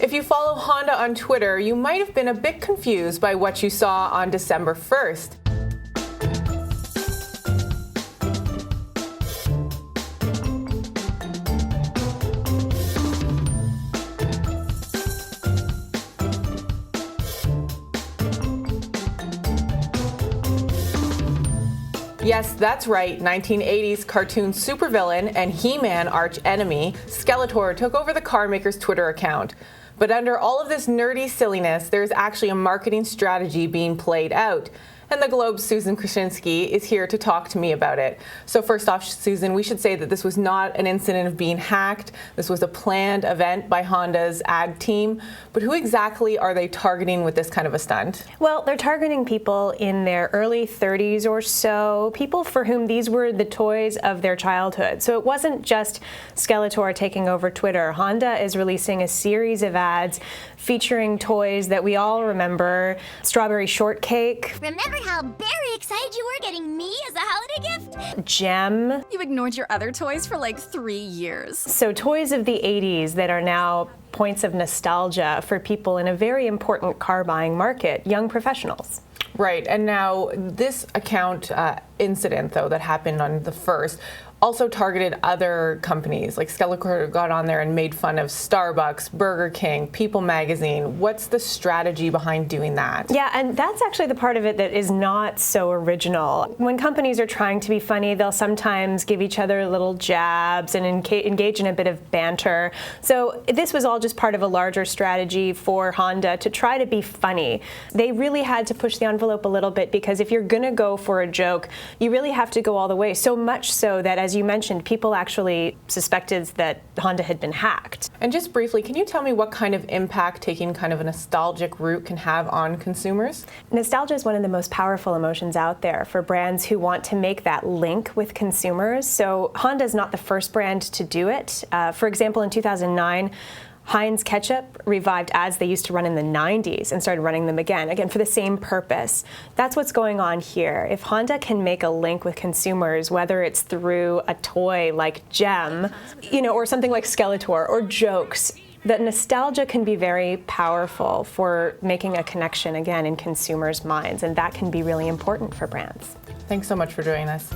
If you follow Honda on Twitter, you might have been a bit confused by what you saw on December 1st. Yes, that's right. 1980s cartoon supervillain and He-Man arch-enemy, Skeletor took over the car maker's Twitter account. But under all of this nerdy silliness, there's actually a marketing strategy being played out. And the Globe's Susan Krasinski is here to talk to me about it. So first off, Susan, we should say that this was not an incident of being hacked. This was a planned event by Honda's ad team. But who exactly are they targeting with this kind of a stunt? Well, they're targeting people in their early 30s or so, people for whom these were the toys of their childhood. So it wasn't just Skeletor taking over Twitter. Honda is releasing a series of ads featuring toys that we all remember. Strawberry shortcake. Remember how very excited you were getting me as a holiday gift? Gem. You ignored your other toys for like 3 years. So toys of the 80s that are now points of nostalgia for people in a very important car buying market, young professionals. Right, and now this account incident, though, that happened on the 1st, also targeted other companies. Like Skeletor got on there and made fun of Starbucks, Burger King, People magazine. What's the strategy behind doing that? Yeah, and that's actually the part of it that is not so original. When companies are trying to be funny, they'll sometimes give each other little jabs and engage in a bit of banter. So this was all just part of a larger strategy for Honda to try to be funny. They really had to push the envelope a little bit, because if you're going to go for a joke, you really have to go all the way. So much so that, as you mentioned, people actually suspected that Honda had been hacked. And just briefly, can you tell me what kind of impact taking kind of a nostalgic route can have on consumers? Nostalgia is one of the most powerful emotions out there for brands who want to make that link with consumers. So Honda is not the first brand to do it. For example, in 2009, Heinz ketchup revived ads they used to run in the 90s and started running them again for the same purpose. That's what's going on here. If Honda can make a link with consumers, whether it's through a toy like Gem, or something like Skeletor, or jokes, that nostalgia can be very powerful for making a connection again in consumers' minds, and that can be really important for brands. Thanks so much for doing this.